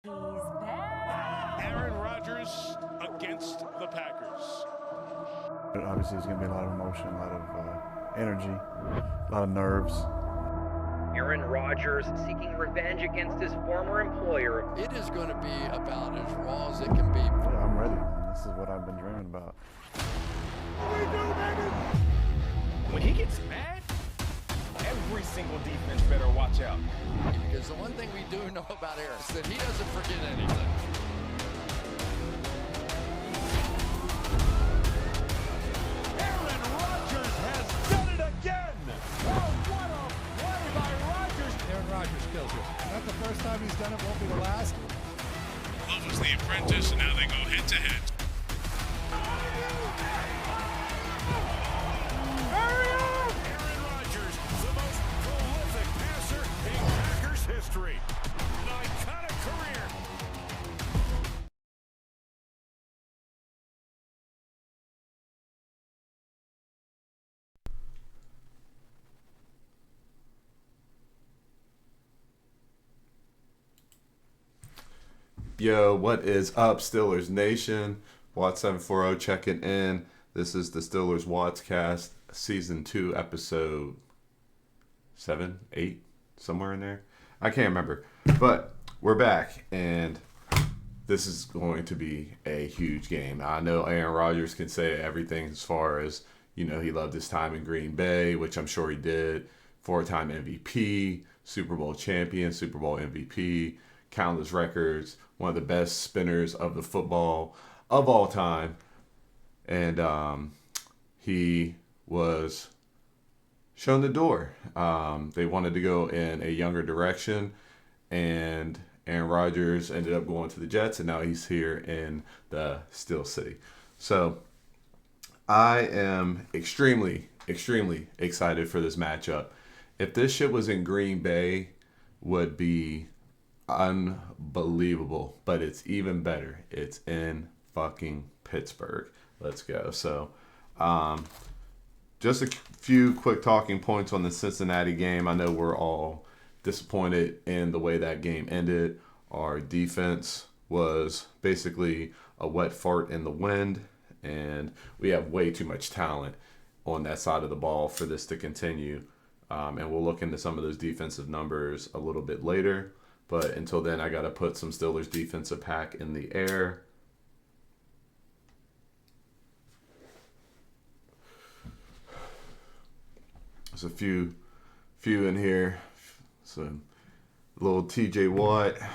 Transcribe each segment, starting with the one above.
He's back. Aaron Rodgers against the Packers. Obviously, it's going to be a lot of emotion, a lot of energy, a lot of nerves. Aaron Rodgers seeking revenge against his former employer. It is going to be about as raw as it can be. Yeah, I'm ready. This is what I've been dreaming about. When he gets mad, every single defense better watch out. Because the one thing we do know about Aaron is that he doesn't forget anything. Aaron Rodgers has done it again. Oh, what a play by Rodgers. Aaron Rodgers kills you. Not the first time he's done it, won't be the last. Love was the apprentice, and now they go head to head. Aaron Rodgers, the most prolific passer in Packers history. An iconic career. Yo, what is up, Steelers Nation? Watt740 checking in. This is the Steelers Wattscast, Season 2, Episode 7, 8, somewhere in there. I can't remember. But we're back, and this is going to be a huge game. I know Aaron Rodgers can say everything as far as, he loved his time in Green Bay, which I'm sure he did. Four-time MVP, Super Bowl champion, Super Bowl MVP, countless records, one of the best spinners of the football of all time. And he was shown the door. They wanted to go in a younger direction, and Aaron Rodgers ended up going to the Jets, and now he's here in the Steel City. So I am extremely, extremely excited for this matchup. If this shit was in Green Bay, would be unbelievable, but it's even better. It's in fucking Pittsburgh. Let's go. So, just a few quick talking points on the Cincinnati game. I know we're all disappointed in the way that game ended. Our defense was basically a wet fart in the wind, and we have way too much talent on that side of the ball for this to continue. And we'll look into some of those defensive numbers a little bit later. But until then, I got to put some Steelers defensive pack in the air. There's a few in here. So a little TJ Watt, a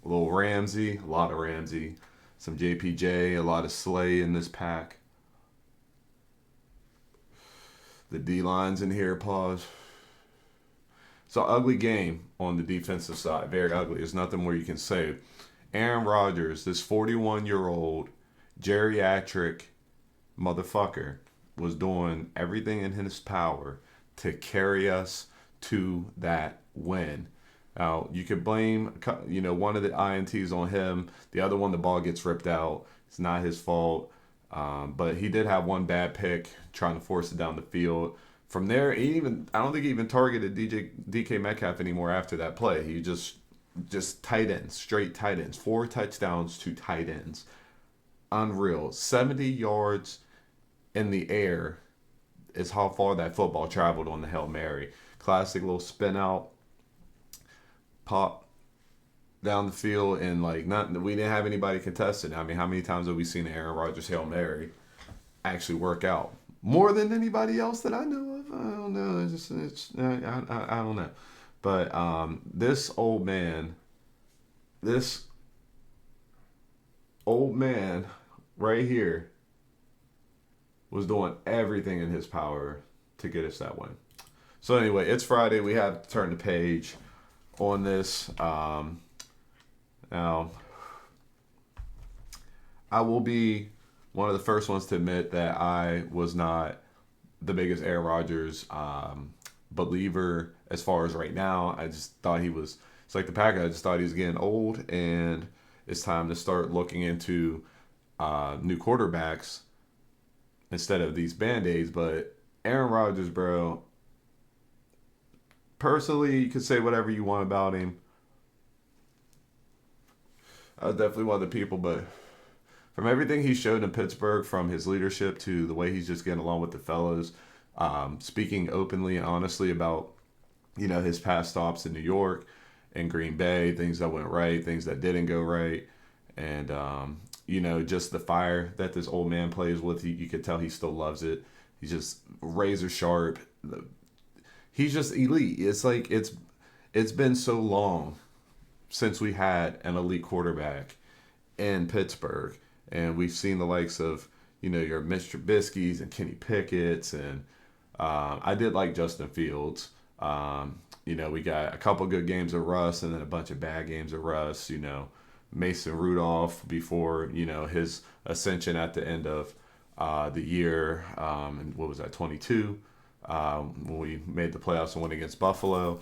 little Ramsey, a lot of Ramsey, some JPJ, a lot of Slay in this pack. The D-line's in here, pause. So ugly game on the defensive side. Very ugly. There's nothing more you can say. Aaron Rodgers, this 41-year-old geriatric motherfucker, was doing everything in his power to carry us to that win. Now, you could blame, one of the INTs on him. The other one, the ball gets ripped out. It's not his fault. But he did have one bad pick trying to force it down the field. From there, I don't think he even targeted DK Metcalf anymore after that play. He just tight ends, straight tight ends. 4 touchdowns to tight ends. Unreal. 70 yards in the air is how far that football traveled on the Hail Mary. Classic little spin out, pop down the field, and we didn't have anybody contested. I mean, how many times have we seen Aaron Rodgers Hail Mary actually work out? More than anybody else that I know of. I don't know. I don't know. But this old man right here was doing everything in his power to get us that win. So anyway, it's Friday. We have to turn the page on this. Now, I will be one of the first ones to admit that I was not the biggest Aaron Rodgers believer as far as right now. I just thought it's like the Packers. I just thought he was getting old, and it's time to start looking into new quarterbacks instead of these Band-Aids. But Aaron Rodgers, bro, personally, you could say whatever you want about him. I was definitely one of the people, but from everything he showed in Pittsburgh, from his leadership to the way he's just getting along with the fellows, speaking openly and honestly about, his past stops in New York and Green Bay, things that went right, things that didn't go right, and just the fire that this old man plays with. You could tell he still loves it. He's just razor sharp. He's just elite. It's like it's been so long since we had an elite quarterback in Pittsburgh, and we've seen the likes of your Mr. Trubisky's and Kenny Pickett's, and I did like Justin Fields. We got a couple good games of Russ and then a bunch of bad games of Russ. Mason Rudolph before his ascension at the end of the year. And what was that, 22? When we made the playoffs and went against Buffalo.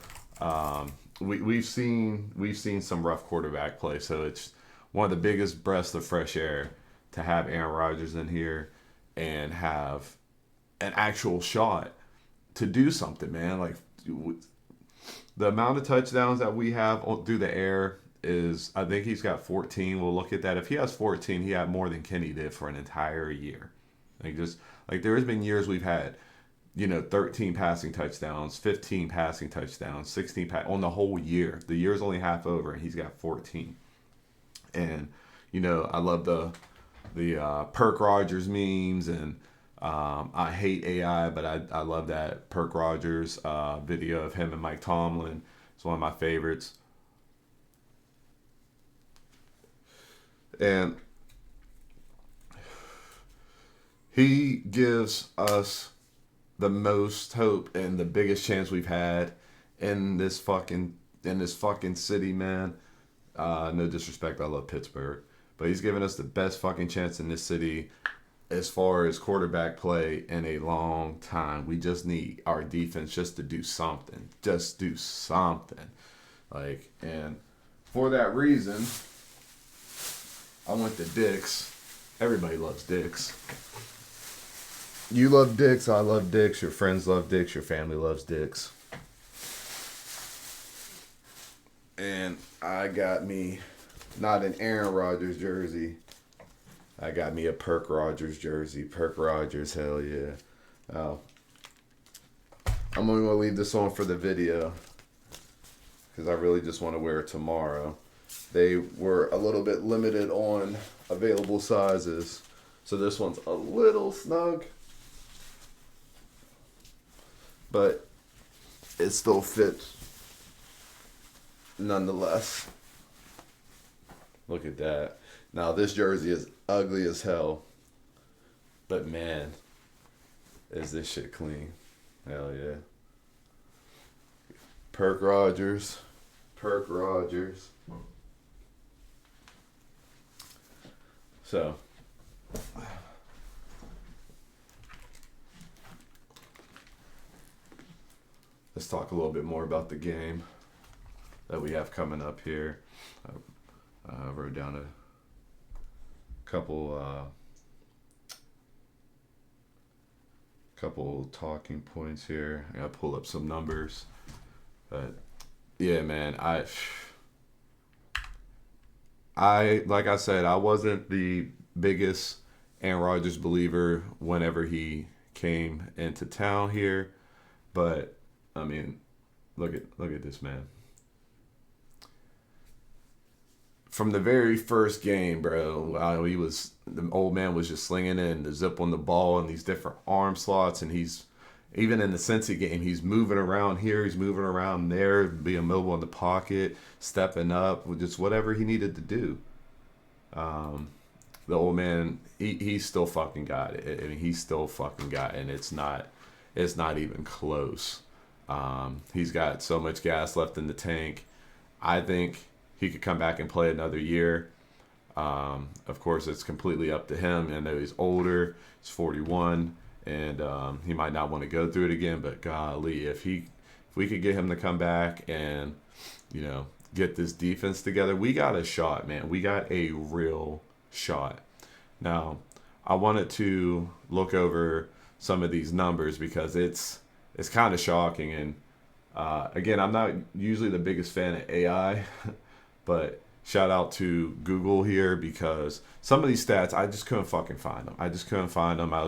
We've seen some rough quarterback play, so it's one of the biggest breaths of fresh air to have Aaron Rodgers in here and have an actual shot to do something, man. Like, the amount of touchdowns that we have through the air is, I think he's got 14. We'll look at that. If he has 14, he had more than Kenny did for an entire year. There has been years we've had 13 passing touchdowns, 15 passing touchdowns, 16 on the whole year. The year's only half over, and he's got 14. And I love the Perk Rodgers memes, and I hate AI, but I love that Perk Rodgers video of him and Mike Tomlin. It's one of my favorites. And he gives us the most hope and the biggest chance we've had in this fucking city, man. No disrespect, I love Pittsburgh, but he's given us the best fucking chance in this city as far as quarterback play in a long time. We just need our defense just to do something. Just do something. And for that reason, I went to Dick's. Everybody loves Dick's. You love Dick's, I love Dick's, your friends love Dick's, your family loves Dick's. And I got me not an Aaron Rodgers jersey. I got me a Perk Rodgers jersey. Perk Rodgers, hell yeah. Oh. I'm only going to leave this on for the video because I really just want to wear it tomorrow. They were a little bit limited on available sizes, so this one's a little snug, but it still fits nonetheless. Look at that. Now this jersey is ugly as hell, but man, is this shit clean. Hell yeah. Perk Rodgers. Perk Rodgers. So, let's talk a little bit more about the game that we have coming up here. I wrote down a couple talking points here. I gotta pull up some numbers, but yeah, man, I like I said, I wasn't the biggest Aaron Rodgers believer whenever he came into town here, but I mean, look at this man. From the very first game, bro, the old man was just slinging in the zip on the ball and these different arm slots, and he's even in the Cincy game, he's moving around here, he's moving around there, being mobile in the pocket, stepping up, just whatever he needed to do. The old man, he's still fucking got it. I mean, he's still fucking got it, and it's not even close. He's got so much gas left in the tank. I think he could come back and play another year. Of course, it's completely up to him. I know he's older. He's 41. And he might not want to go through it again, but golly, if we could get him to come back and, get this defense together, we got a shot, man. We got a real shot. Now, I wanted to look over some of these numbers because it's kind of shocking. And again, I'm not usually the biggest fan of AI, but shout out to Google here, because some of these stats, I just couldn't fucking find them. I was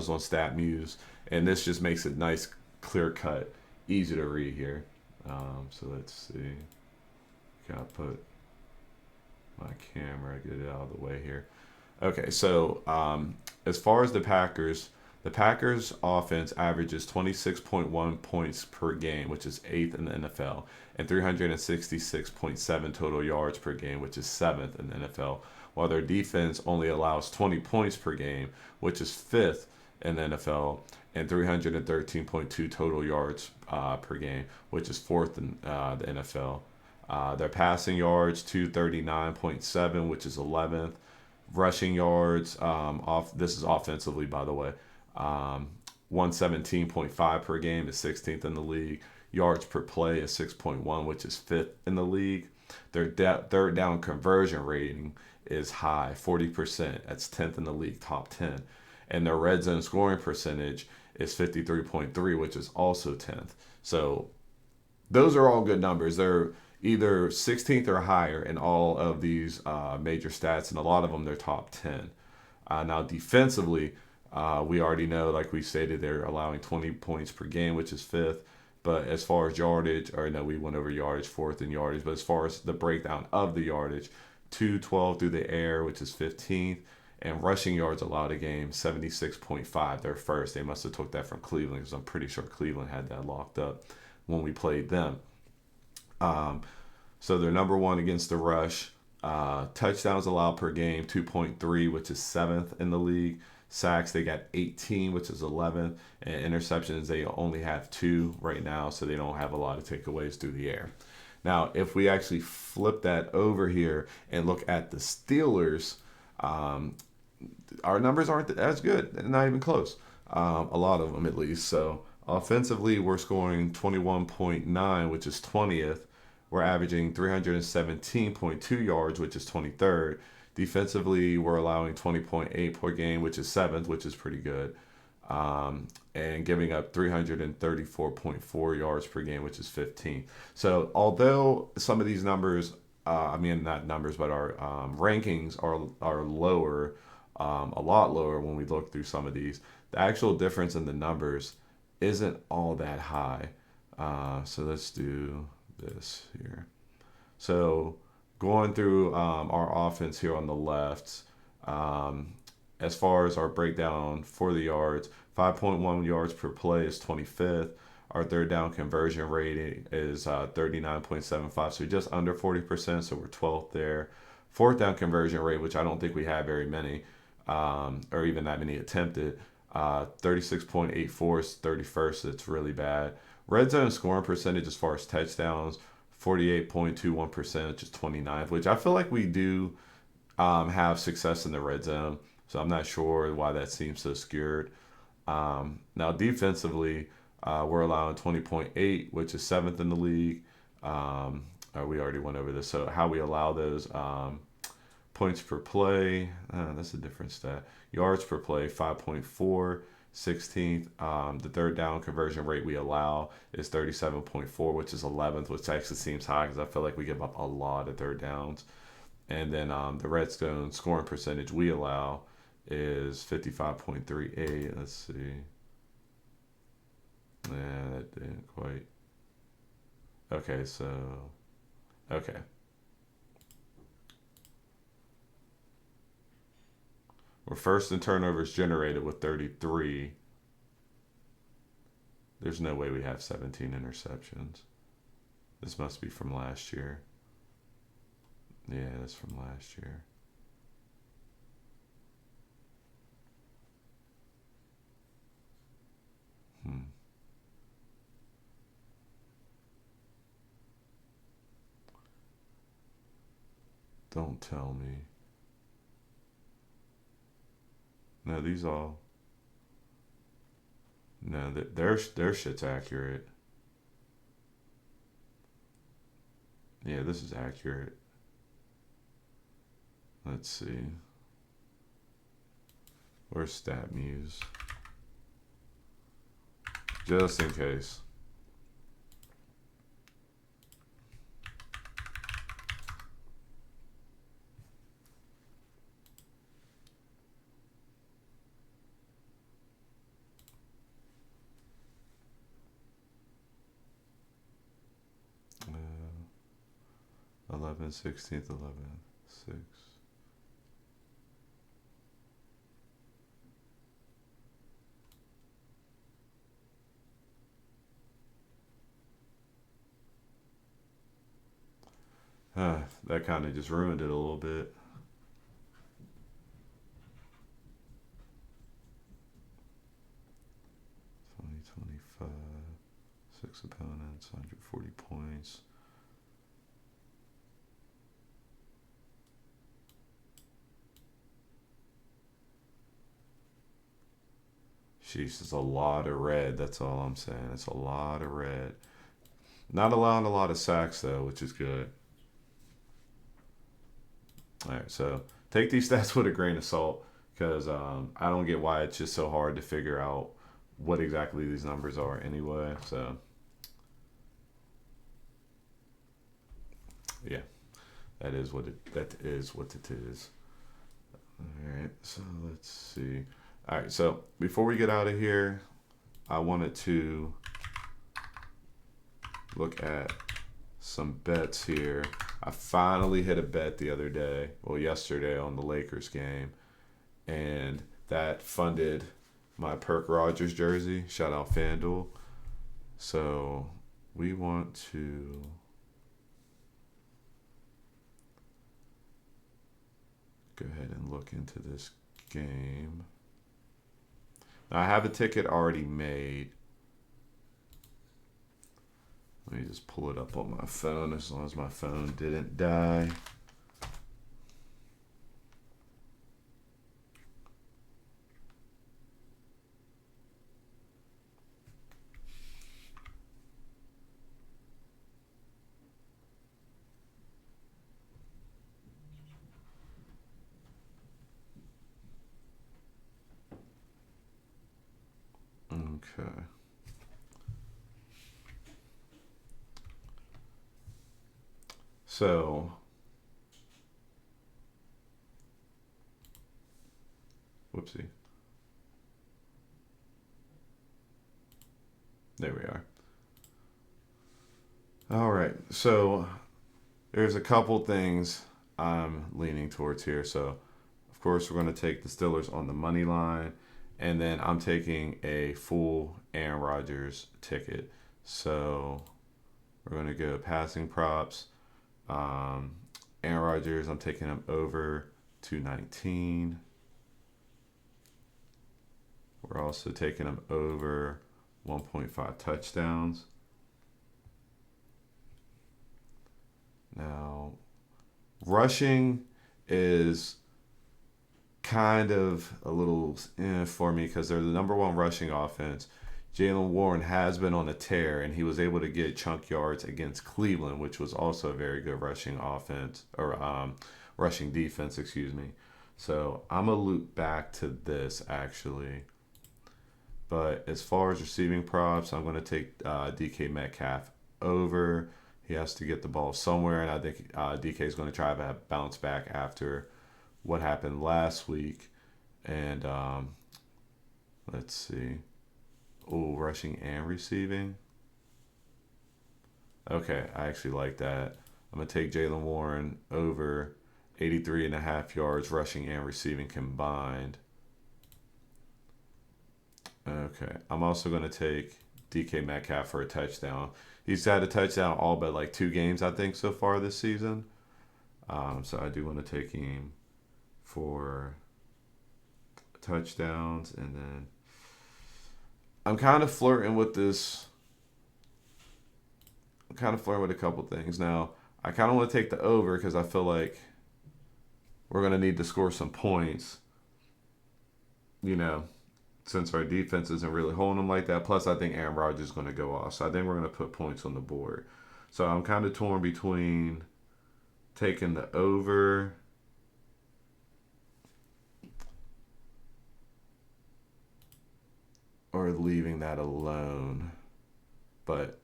on StatMuse, and this just makes it nice, clear cut, easy to read here. So let's see. Gotta put my camera, get it out of the way here. Okay, so as far as the Packers offense averages 26.1 points per game, which is 8th in the NFL, and 366.7 total yards per game, which is 7th in the NFL, while their defense only allows 20 points per game, which is 5th in the NFL, and 313.2 total yards per game, which is 4th in the NFL. Their passing yards, 239.7, which is 11th. Rushing yards, this is offensively, by the way, 117.5 per game is 16th in the league. Yards per play is 6.1, which is 5th in the league. Their third down conversion rating is high, 40%. That's 10th in the league, top 10. And their red zone scoring percentage is 53.3, which is also 10th. So those are all good numbers. They're either 16th or higher in all of these major stats, and a lot of them they're top 10. Now defensively, we already know, like we stated, they're allowing 20 points per game, which is 5th. But as far as yardage, we went over yardage, 4th in yardage. But as far as the breakdown of the yardage, 212 through the air, which is 15th. And rushing yards allowed a game, 76.5. They're first. They must have took that from Cleveland, because I'm pretty sure Cleveland had that locked up when we played them. So they're number one against the rush. Touchdowns allowed per game, 2.3, which is 7th in the league. Sacks, they got 18, which is 11th. And interceptions, they only have 2 right now, so they don't have a lot of takeaways through the air. Now, if we actually flip that over here and look at the Steelers, our numbers aren't as good. They're not even close. A lot of them, at least. So offensively, we're scoring 21.9, which is 20th. We're averaging 317.2 yards, which is 23rd. Defensively, we're allowing 20.8 per game, which is 7th, which is pretty good. And giving up 334.4 yards per game, which is 15th. So although some of these numbers, not numbers, but our rankings are lower, a lot lower when we look through some of these, the actual difference in the numbers isn't all that high. So let's do this here. So going through our offense here on the left, as far as our breakdown for the yards, 5.1 yards per play is 25th. Our third down conversion rating is 39.75, so just under 40%, so we're 12th there. Fourth down conversion rate, which I don't think we have very many, or even that many attempted, 36.84 is 31st, so it's really bad. Red zone scoring percentage as far as touchdowns, 48.21%, which is 29th, which I feel like we do have success in the red zone, so I'm not sure why that seems so skewed. Now defensively, we're allowing 20.8, which is 7th in the league. We already went over this. So how we allow those points per play, that's a different stat. Yards per play, 5.4, 16th. The third down conversion rate we allow is 37.4, which is 11th, which actually seems high because I feel like we give up a lot of third downs. And then the red zone scoring percentage we allow is 55.38. Let's see. Yeah, that didn't quite. Okay, so. Okay. We're first in turnovers generated with 33. There's no way we have 17 interceptions. This must be from last year. Yeah, that's from last year. Don't tell me. No, these all. No, their shit's accurate. Yeah, this is accurate. Let's see. Where's StatMuse? Just in case. 11, 16th, 11, 6. That kind of just ruined it a little bit. Six opponents, 140 points. Sheesh, it's a lot of red. That's all I'm saying. It's a lot of red. Not allowing a lot of sacks, though, which is good. All right, so take these stats with a grain of salt because I don't get why it's just so hard to figure out what exactly these numbers are anyway. So, yeah, that is what it is. All right, so let's see. All right, so before we get out of here, I wanted to look at some bets here. I finally hit a bet the other day, well, yesterday on the Lakers game, and that funded my Perk Rodgers jersey. Shout out FanDuel. So we want to go ahead and look into this game. Now, I have a ticket already made. Let me just pull it up on my phone as long as my phone didn't die. Okay. So, whoopsie. There we are. All right. So, there's a couple things I'm leaning towards here. So, of course, we're going to take the Steelers on the money line. And then I'm taking a full Aaron Rodgers ticket. So, we're going to go passing props. Aaron Rodgers, I'm taking him over 219. We're also taking him over 1.5 touchdowns. Now, rushing is kind of a little for me because they're the number one rushing offense. Jaylen Warren has been on a tear, and he was able to get chunk yards against Cleveland, which was also a very good rushing offense, or rushing defense, excuse me. So I'm going to loop back to this, actually. But as far as receiving props, I'm going to take DK Metcalf over. He has to get the ball somewhere, and I think DK is going to try to bounce back after what happened last week. And let's see. Oh, rushing and receiving. Okay, I actually like that. I'm going to take Jaylen Warren over 83.5 yards rushing and receiving combined. Okay, I'm also going to take DK Metcalf for a touchdown. He's had a touchdown all but like 2 games, I think, so far this season. So I do want to take him for touchdowns. And then I'm kind of flirting with this. I'm kind of flirting with a couple things. Now, I kind of want to take the over because I feel like we're going to need to score some points, you know, since our defense isn't really holding them like that. Plus, I think Aaron Rodgers is going to go off. So I think we're going to put points on the board. So I'm kind of torn between taking the over or leaving that alone. But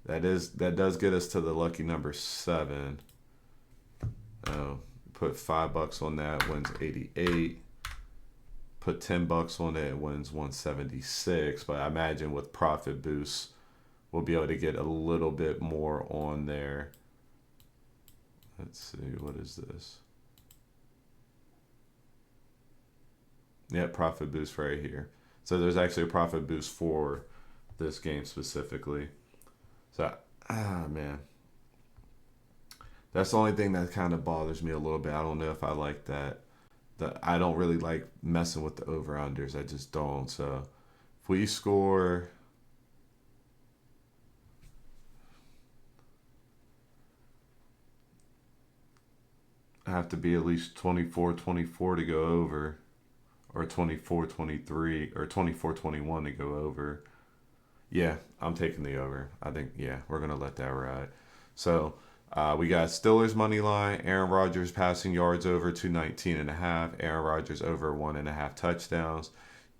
that does get us to the lucky number 7. Put $5 on that, wins 88. Put $10 on it, wins 176. But I imagine with profit boosts, we'll be able to get a little bit more on there. Let's see, what is this? Yeah, profit boost right here. So there's actually a profit boost for this game specifically. So, man. That's the only thing that kind of bothers me a little bit. I don't know if I like that. I don't really like messing with the over-unders. I just don't. So if we score... I have to be at least 24-24 to go over. Or 24-23 or 24-21 to go over. Yeah, I'm taking the over. I think, yeah, we're going to let that ride. So we got Steelers money line, Aaron Rodgers passing yards over 219.5, Aaron Rodgers over 1.5 touchdowns,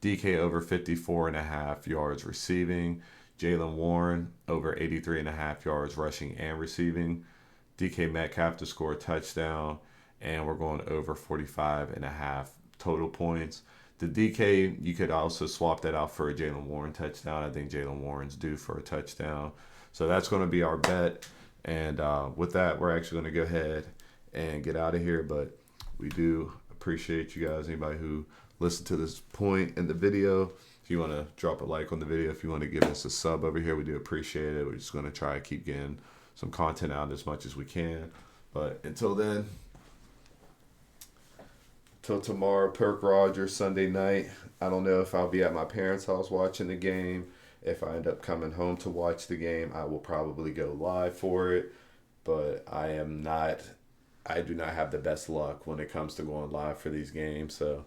DK over 54.5 yards receiving, Jalen Warren over 83.5 yards rushing and receiving, DK Metcalf to score a touchdown, and we're going over 45.5 total points. The DK, you could also swap that out for a Jalen Warren touchdown. I think Jalen Warren's due for a touchdown. So that's going to be our bet. And with that, we're actually going to go ahead and get out of here. But we do appreciate you guys, anybody who listened to this point in the video. If you want to drop a like on the video, if you want to give us a sub over here, we do appreciate it. We're just going to try to keep getting some content out as much as we can. But until then, till tomorrow, Perk Rodgers, Sunday night. I don't know if I'll be at my parents' house watching the game. If I end up coming home to watch the game, I will probably go live for it. But I do not have the best luck when it comes to going live for these games. So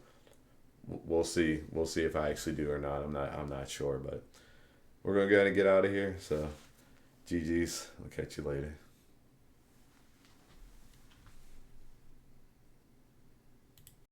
we'll see. We'll see if I actually do or not. I'm not sure. But we're going to go ahead and get out of here. So GG's. I'll catch you later.